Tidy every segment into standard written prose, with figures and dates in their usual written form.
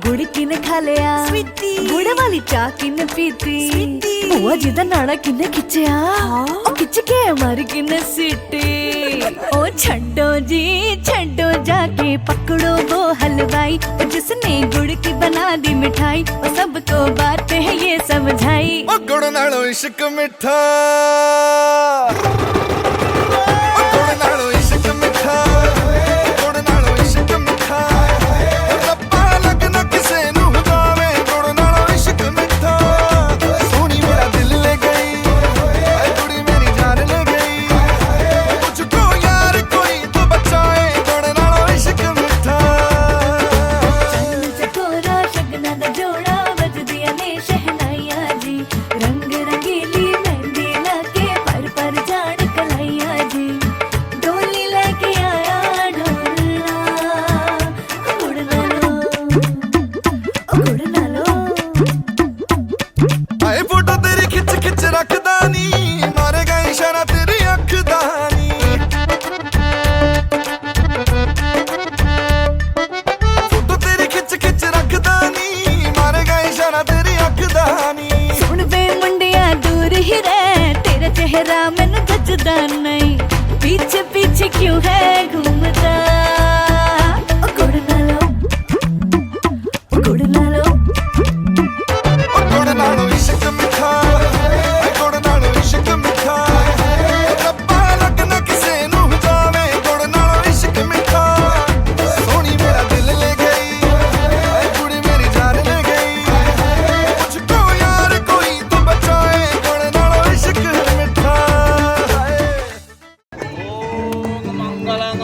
गुड़ किने खा लिया गुड़ वाली चाह किने पीती बुआ जी दा नाड़ा किने खिंचया ओ खिंच के मारी किने सीटी ओ छड्डो जी छड्डो जाके पकड़ो वो हलवाई ओ जिसने गुड़ की बना दी मिठाई ओ सबको बात है ये समझाई ओ गुड़ नालों इश्क मिठा चेहरा मैंने जचदा नहीं पीछे पीछे क्यों है घूमता ओ गुड़ नालो गुड़ नालो गुड़ नालो इश्क मिठा गुड़ नालो इश्क मिठा रब्बा लगना किसे नू जावे गुड़ नालो इश्क मिठा सोनी मेरा दिल ले गई कुड़ी मेरी जान ले गई मुझको यार कोई तो बचाए गुड़ नालो इश्क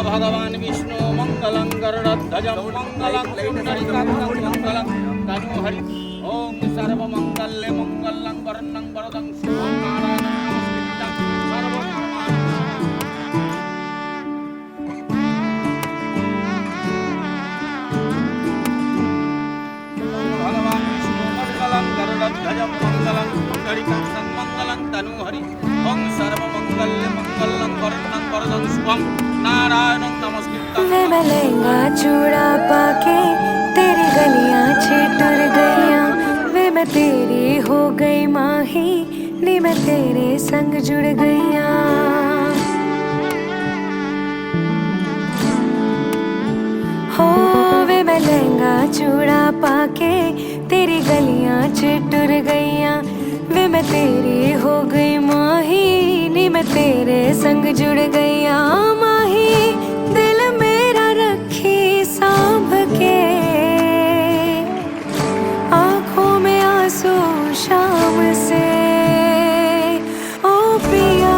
भगवान विष्णु मंगलं गरुड़ध्वजं मंगलं पुंडरीकाक्षं मंगलं तनोहरि ओम सर्वमंगल्ये मंगलं वरदं वरदं शुभं नारायणं नमस्कृतं भगवान विष्णु मंगलं गरुड़ध्वजं मंगलं पुंडरीकाक्षं मंगलं तनोहरि ओम सर्वमंगल्ये मंगलं वरदं वरदं शुभं नारायणं नमस्कृतं। वे मैं लहंगा चूड़ा पाके तेरी गलियां छिटुर गईयां वे मैं तेरी हो गई माही नी मैं तेरे संग जुड़ गईयां हो वे मैं लहंगा चूड़ा पाके तेरी गलियां छिटुर गईयां वे मैं तेरी हो गई माही नी मैं तेरे संग जुड़ गईयां माही दिल मेरा रखी सांभ के आंखों में आंसू शाम से ओ पिया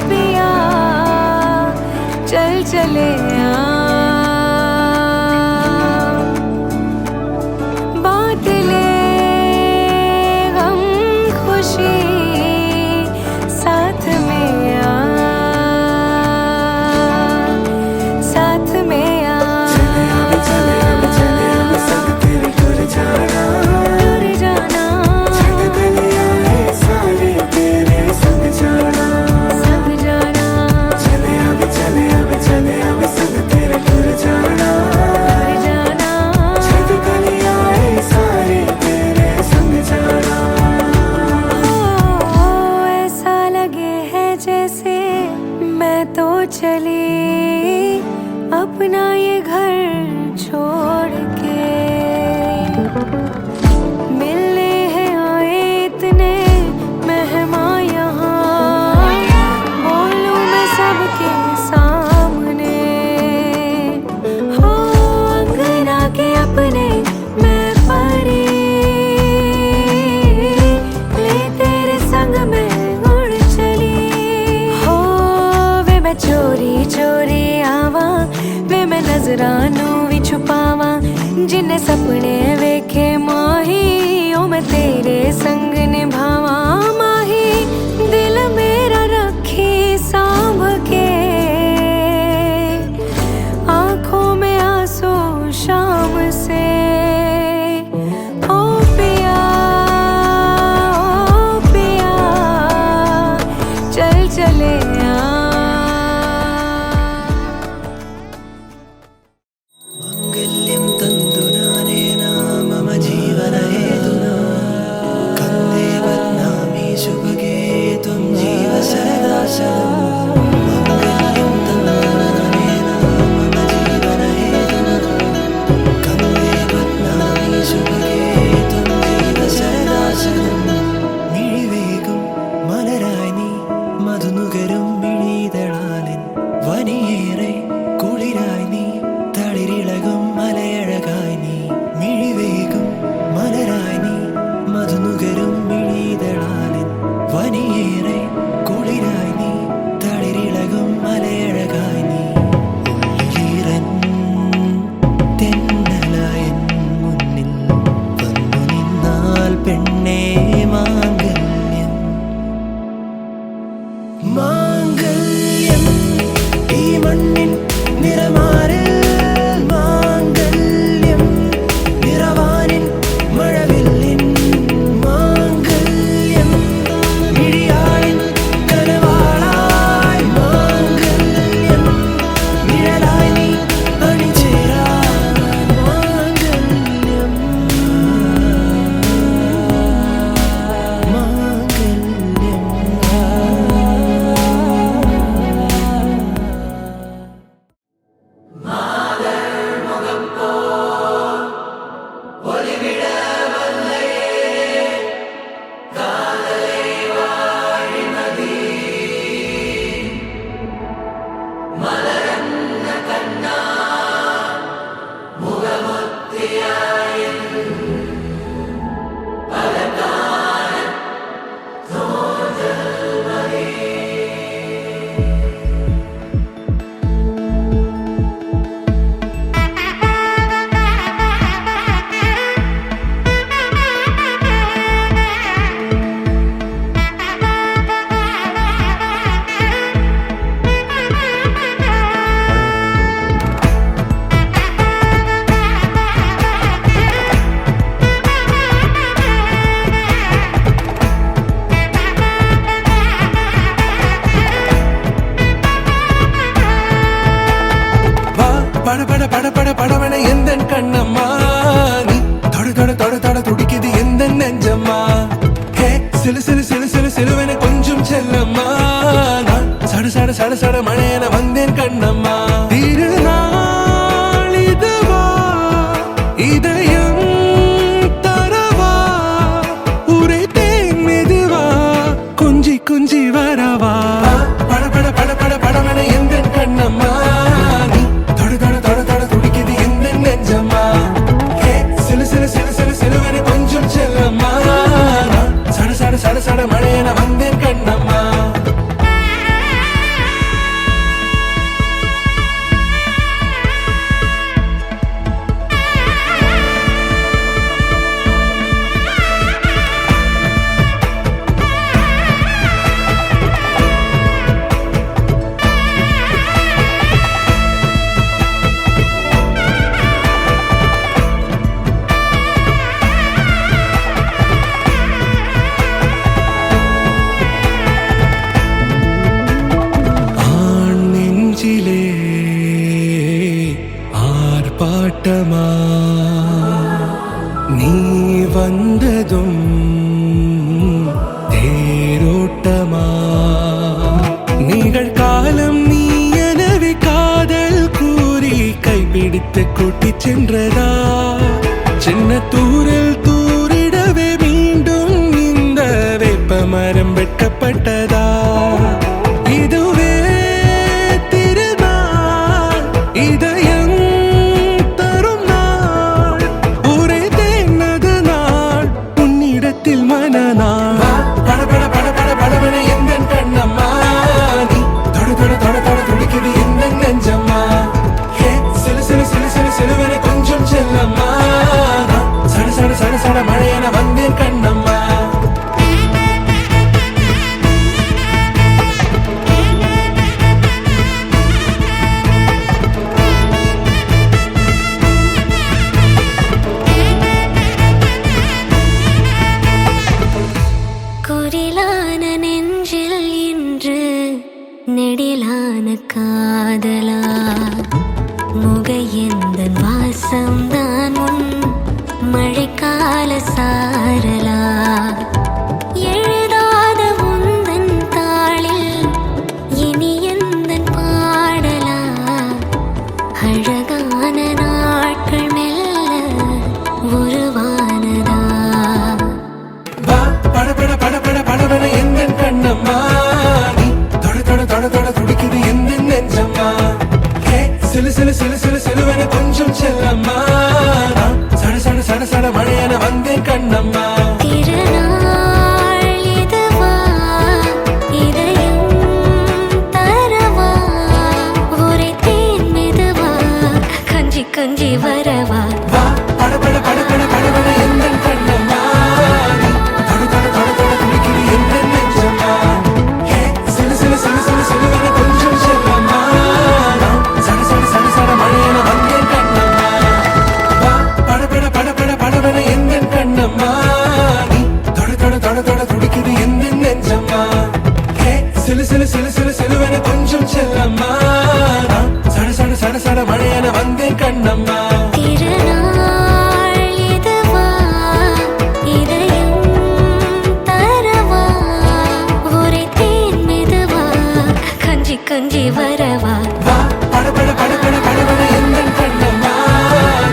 पिया चल चले बात ले गम खुशी साथ में आ साथ में आ दूर जाना संग जाना हो ऐसा लगे है जैसे मैं तो चली अपना ये घर छोड़ के मिलने हैं आए इतने मेहमान यहाँ बोलूं मैं सबके सामने हो अंगना के अपने मैं परी ले तेरे संग में उड़ चली हो वे मैं चोरी चोरी आवा वे मैं नजरानू भी छुपावा जिन्ने सपने वेखे माही ओ मैं तेरे संग निभावा माही दिल मेरा रखी सांभ के आंखों में आंसू शाम से ओ पिया चल चले मंगल्यं பட பட பட பட படவன எந்த கண்ணம்மா நீ தொட தொட தொட தொட துடிக்குது எந்த நெஞ்சம்மா ஹே சிலு சிலு சிலு சிலு சிலுவன கொஞ்சம் செல்லம்மா நான் சட சட சட சட மழையன வந்தேன் கண்ணம்மா திருநாள் இதுவா இதயம் தரவா உரைத்தேன் மெதுவா குஞ்சி குஞ்சி வரவா பட பட பட பட படவன எந்த கண்ணம்மா நீ தொட தொட தொட தொட துடிக்குது எந்த நெஞ்சம்மா ஹே சிலு சிலு சிலு சிலு சிலுவன கொஞ்சம் செல்லம்மா நான் சட சட சட சட மழையன வந்தேன் கண்ணம்மா ஆண் நெஞ்சிலே ஆர்ப்பாட்டமா நீ வந்ததும் தேரோட்டமா நிகழ்காலம் நீ எனவே காதல் கூறி கைப்பிடித்து கூட்டிச் சென்றதா சின்ன தூரில் தூரிடவே மீண்டும் இந்த வேப்ப மரம் வெட்கப்பட்டதா இதுவே திருநாள் இதயம் தரும் நாள் உரைத்தேனது நாள் உன்னிடத்தில் மனநாள் பட பட பட பட படவன எந்த கண்ணம்மா நீ தொட தொட தொட தொட துடிக்குது எந்த நெஞ்சம்மா ஹே சிலு சிலு சிலு சிலு சிலுவன கொஞ்சம் செல்லம்மா நான் சட சட சட சட மழையன வந்தேன் கண்ணம்மா குரிலான நெஞ்சில் இன்று நெடிலான காதலா முக எந்த வாசம்தான் உன் மழைக்கால சாரலா எழுதாத உந்தன் தாளில் இனி எந்தன் பாடலா அழகான நாட்கள் மெல்ல உருவானதா வா பட பட பட பட படவன எந்த கண்ணம்மா நீ தொட தொட தொட தொட துடிக்குது எந்த நெஞ்சம்மா ஹே சிலு சிலு சிலு சிலு சிலுவன கொஞ்சம் செல்லம்மா நான் சட சட சட சட மழையன வந்தேன் கண்ணம்மா திருநாள் இதுவா இதயம் தரவா உரைத்தேன் மெதுவா கஞ்சி கஞ்சி வரவா வா பட பட பட பட படவன எந்த கண்ணம்மா நீ தொட தொட தொட தொட துடிக்குது எந்த நெஞ்சம்மா ஹே சிலு சிலு சிலு சிலு சிலுவன கொஞ்சம் செல்லம்மா நான் சட சட சட சட மழையன வந்தேன் கண்ணம்மா வா பட பட பட பட படவன எந்த கண்ணம்மா நீ தொட தொட தொட தொட துடிக்குது எந்த நெஞ்சம்மா ஹே சிலு சிலு சிலு சிலு சிலுவன கொஞ்சம் செல்லம்மா நான் சட சட சட சட மழையன வந்தேன் கண்ணம்மா திருநாள் இதுவா இதயம் தரவா உரைத்தேன் மெதுவா கஞ்சி கஞ்சி வரவா வா பட பட பட பட படவன எந்த கண்ணம்மா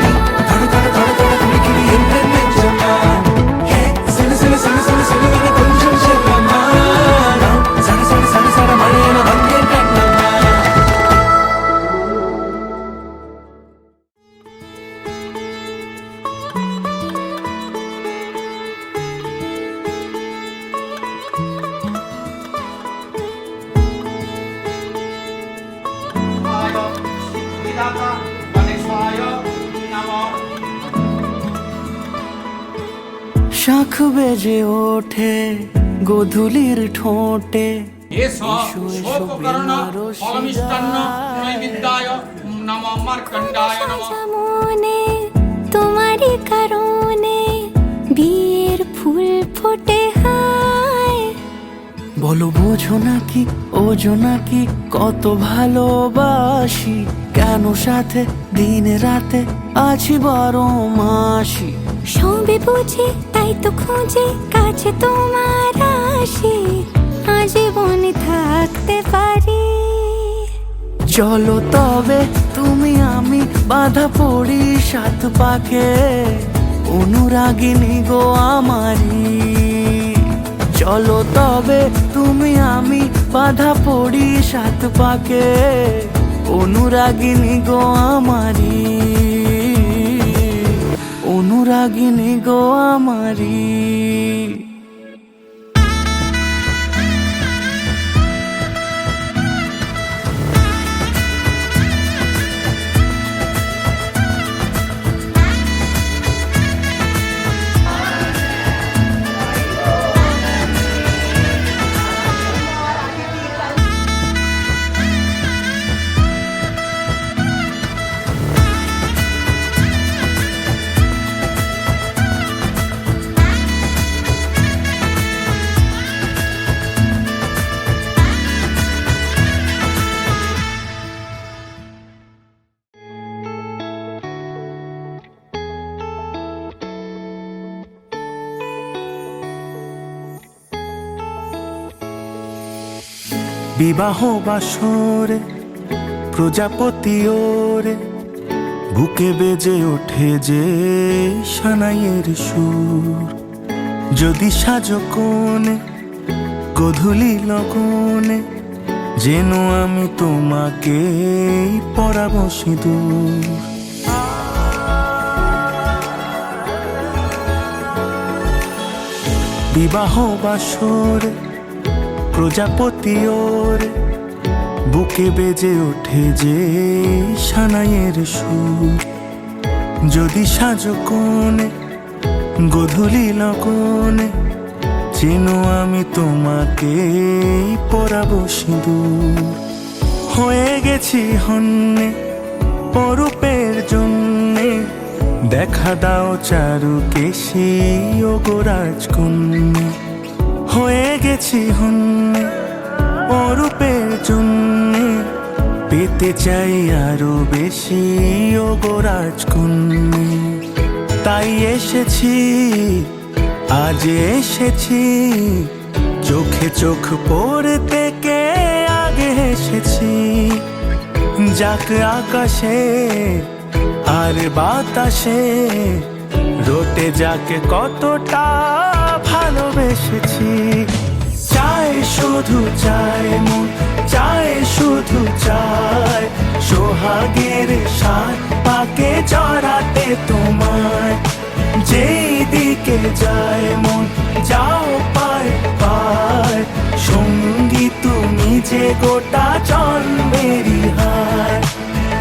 நீ தொட தொட தொட தொட துடிக்குது எந்த நெஞ்சம்மா ஹே சிலு சிலு சிலு சிலு சிலுவன கொஞ்சம் செல்லம்மா நான் சட சட சட சட மழையன வந்தேன் கண்ணம்மா सिद्धिदाता गणेशाय नमः শাখ বেজে ওঠে গোধূলির ঠোঁটে एषः शोककर्ण फलमिष्टान्न नैवेद्याय नमः मार्कण्डाय नमः মনে তোমারই কারণে বিয়ের ফুল ফোটে হায় বলো বোঝো নাকি ওজো নাকি কত ভালোবাসি, কেন সাথে দিনে রাতে আছি 12 মাসি। সবে বুঝি তাই তো খুঁজে কাছে তোমার আসি, আজীবনে থাকতে পারি। চলো তবে তুমি আমি বাঁধা পড়ি 7 পাকে, অনুরাগিনী গো আমারি। চলো তবে তুমি আমি বাঁধা পড়ি 7 পাকে, অনুরাগিনী গো আমারি, অনুরাগিনী গো আমারি। বিবাহ বাসরে প্রজাপতি ওরে, বুকে বেজে ওঠে যে সানাইয়ের সুর। যদি সাজো কোণে গধূলি লগনে, যেন আমি তোমাকে পরাবো সিঁদুর। বিবাহ বাসরে প্রজাপতি ওরে, বুকে বেজে ওঠে যে সানাইয়ের সুর। যদি সাজো কোণে গধূলি লগনে, যেন আমি তোমাকে পরাবো সিঁদুর। হয়ে গেছি হন্যে অরূপের জন্যে, দেখা দাও চারু কেশী ও গো রাজকন্যা। হয়ে গেছি হন্যে অরূপের জন্যে, পেতে চাই আরো বেশি ও গো রাজকন্যা। তাই এসেছি আজ এসেছি, চোখে চোখ পড়তে কে আগে এসেছি। যাক আকাশে আর বাতাসে, রটে যাকে কতটা ভালোবেসেছি। চায় শুধু চায় মন, চায় শুধু চায়, সোহাগের 7 পাকে জড়াতে তোমায়। যেই দিকে যায় মন যাও পায় পায়, সঙ্গী তুমি যে গোটা জন্মেরই হায়।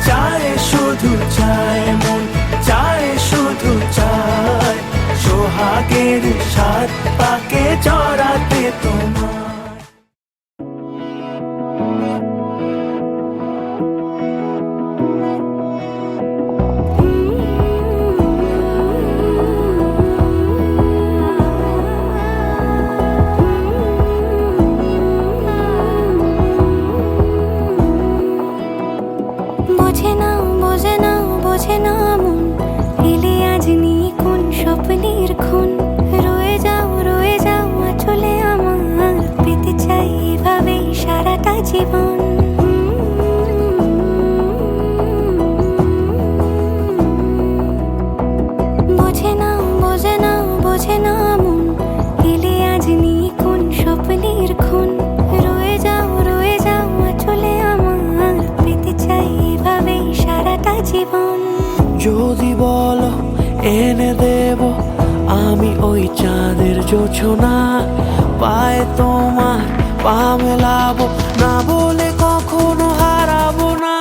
চায় শুধু চায় মন, চায় শুধু চায়, সোহাগের 7 পাকে জড়াতে তোমায়। বোঝে না বোঝে না বোঝে না মন, এলে আজ নিয়ে কোন স্বপ্নের খুন। রয়ে যাও চলে আমার, পেতে চাই এভাবে সারাটা জীবন। বোঝে না বোঝে না বোঝে না মন, এলে আজ নিয়ে কোন স্বপ্নের খুন। রয়ে যাও চলে আমার, পেতে চাই এভাবে সারাটা জীবন। যদি বলো এনে দেব আমি ওই চাঁদের জোছনা, পায়ে তোমার পা মেলাবো, না বলে কখনো হারাবো না।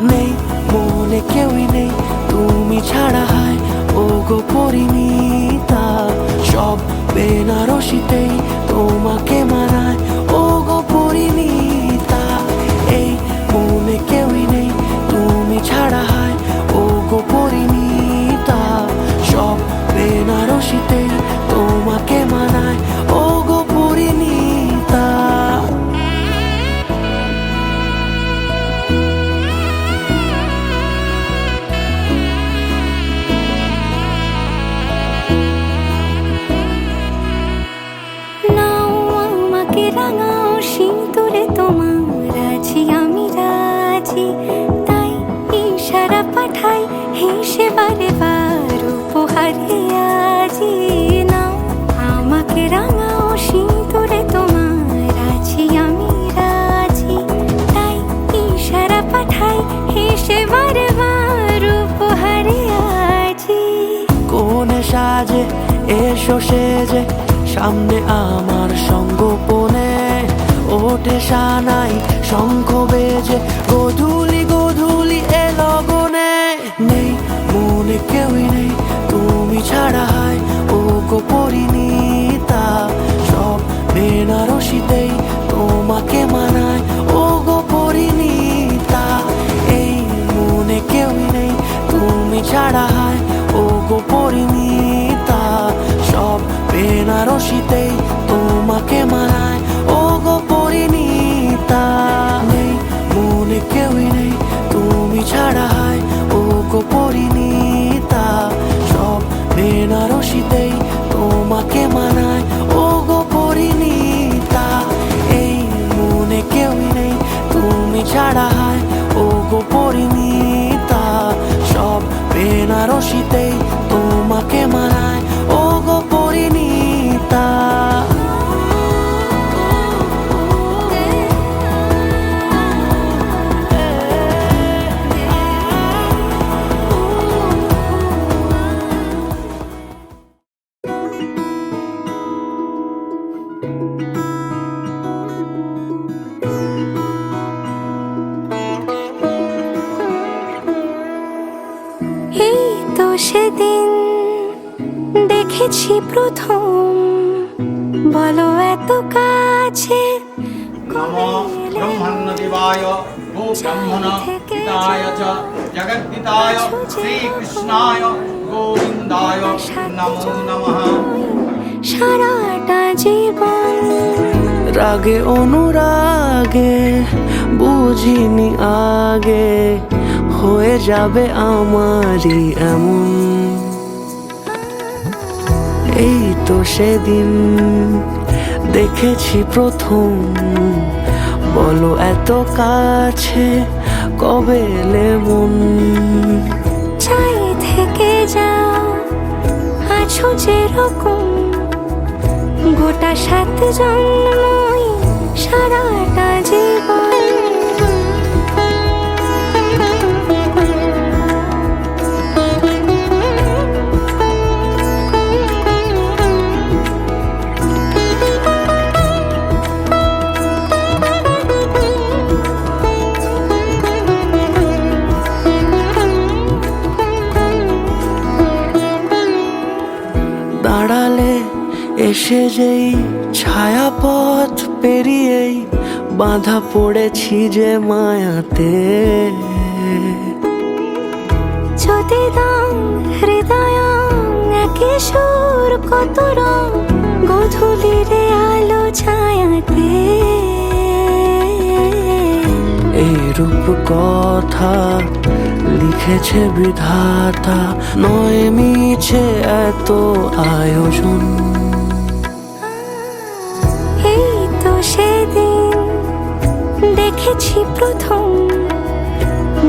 নেই মনে কেউই নেই তুমি ছাড়া, হায় ও গো পরিণীতা। সব বেনারসিতেই তোমাকে মানায় ও গো পরিণীতা। এই মনে কেউই নেই তুমি ছাড়া, হায় ও গো পরিণীতা। সব বেনারসিতেই তোমাকে মানায় ও গো পরিণীতা। আজি, তাই ইশারা পাঠাই হেসে বারে বার উপহারে আজি। নাও আমাকে রাঙাও সিঁদুরে তোমার, আছি আমি রাজি, তাই ইশারা পাঠাই হেসে বারে বার উপহারে আজি। কোনে সাজে এসো সেজে সামনে আমার সঙ্গোপনে, ওঠে সানাই শঙ্খ বেজে গধূলি গধূলি এ লগনে। নেই মনে কেউই নেই তুমি ছাড়া, হয় ও গো পরিণীতা, সব বেনারসিতেই তোমাকে মানায় ও গো পরিণীতা। এই মনে কেউই নেই তুমি ছাড়া, হয় ও গো পরিণীতা, সব বেনারসিতেই তোমাকে মানায় ও গো পরিণীতা। নেই মনে কেউই নেই তুমি ছাড়া, হয় ও গো পরিণীতা, সব বেনারসিতেই তোমাকে মানায় ও গো পরিণীতা। এই মনে কেউই নেই তুমি ছাড়া, হয় ও গো পরিণীতা, সব বেনারসিতেই তোমাকে মানায় ও গো পরিণীতা। এই তো সেদিন দেখেছি প্রথম, বলো এত কাছে নমো ব্রহ্মণ্যদেবায় গো ব্রাহ্মণ পিতায় চ জগদ্পিতায় শ্রীকৃষ্ণায় গোবিন্দায় নমো নমঃ। সারাটা জীবন রাগে অনুরাগে বুঝিনি আগে, হয়ে যাবে আমারই এমন। এই তো সেদিন দেখেছি প্রথম, বলো এত কাছে কবে এলে মন। চাই থেকে যাও আছো যেরকম, গোটা 7 জন্মই সারাটা জীবন। দাঁড়ালে এসে যেই ছায়াপথ পেরিয়েই বাঁধা পড়েছি যে মায়াতে। যদি দাও হৃদয় একে সুর কত রং, গধূলিরে আলো ছায়াতে। এই রূপ কথা লিখেছে বিধাতা, নয় মিছে এত আয়োজন। এই তো সেদিন দেখেছি প্রথম,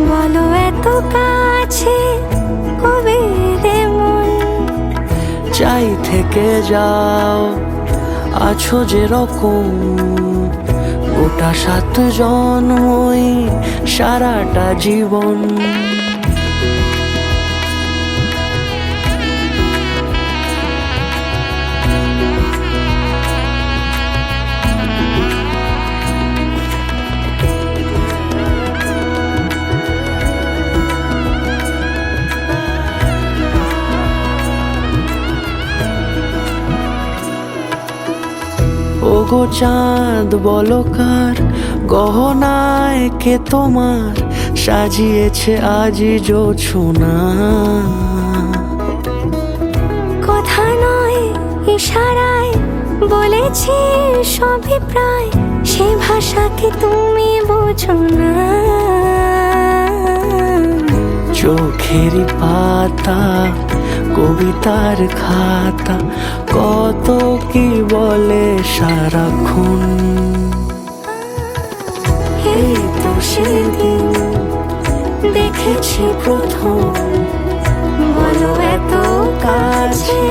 বলো এত কাছে কবে এলে মন। চাই থেকে যাও আছো যেরকম, গোটা 7 জন্মই সারাটা জীবন। ওগো চাঁদ বলো কার গহনায় কে তোমার সাজিয়েছে আজি জোছনা। কথা নয় ইশারায় বলেছি সবই প্রায়, সে ভাষাকে তুমি বোঝো না। চোখেরই পাতা কবিতার খাতা, কত কি বলে সারাক্ষণ। এই তো সেদিন দেখেছি প্রথম, বলো এত কাছে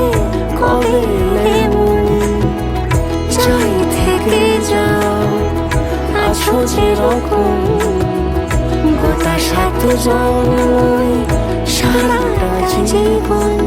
কবে এলে মন, চাই থেকে যাও আছো যেরকম, গোটা 7 জন্মই সারাটা জীবন।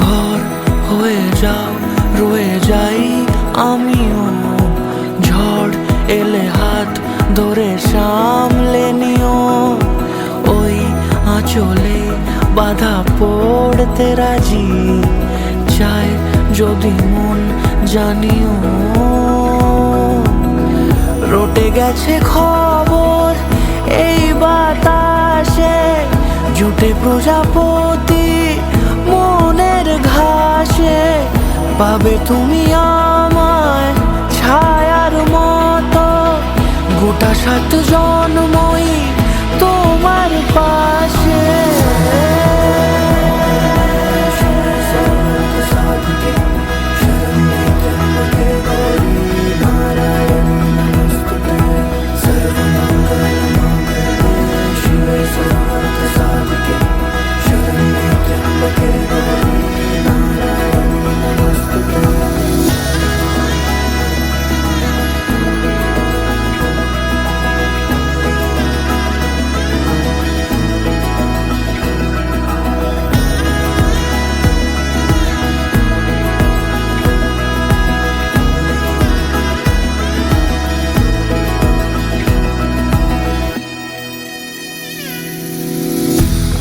ঘর হয়ে যাও রয়ে যাই আমিও, ঝড় এলে হাত ধরে সামলে নিও, ওই আঁচলে বাধা পড়তে রাজি, চাই যদি মন জানিও। রটে গেছে খবর এই বাতাসে, জুটে প্রজাপতি মনের ঘাসে, পাবে তুমি আমায় ছায়ার মতো, গোটা 7 জন্মই তোমার পাশে।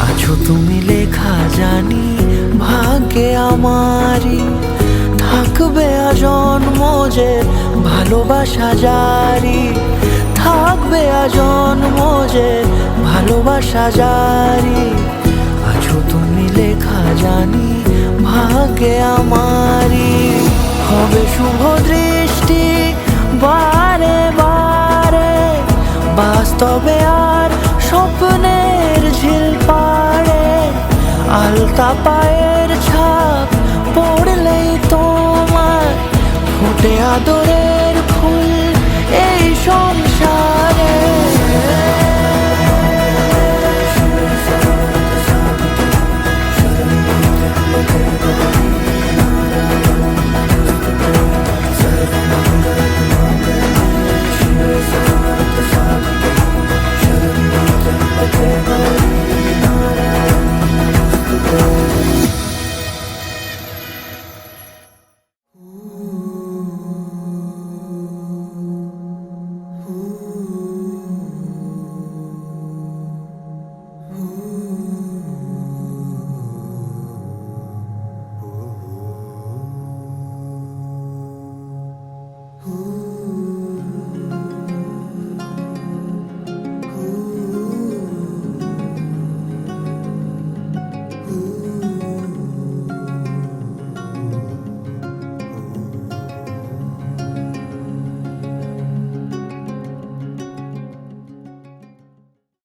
আছো তুমি লেখা জানি ভাগ্যে আমারই, থাকবে আজন্ম যে ভালোবাসা জারি, থাকবে আজন্ম যে ভালোবাসা জারি। আছো তুমি লেখা জানি ভাগ্যে আমারই, হবে শুভ দৃষ্টি বারে বারে, বাস্তবে আর স্বপ্নের ঝিল পাড়ে, আলতা পায়ের ছাপ পড়লেই তোমার ফুটে আদরে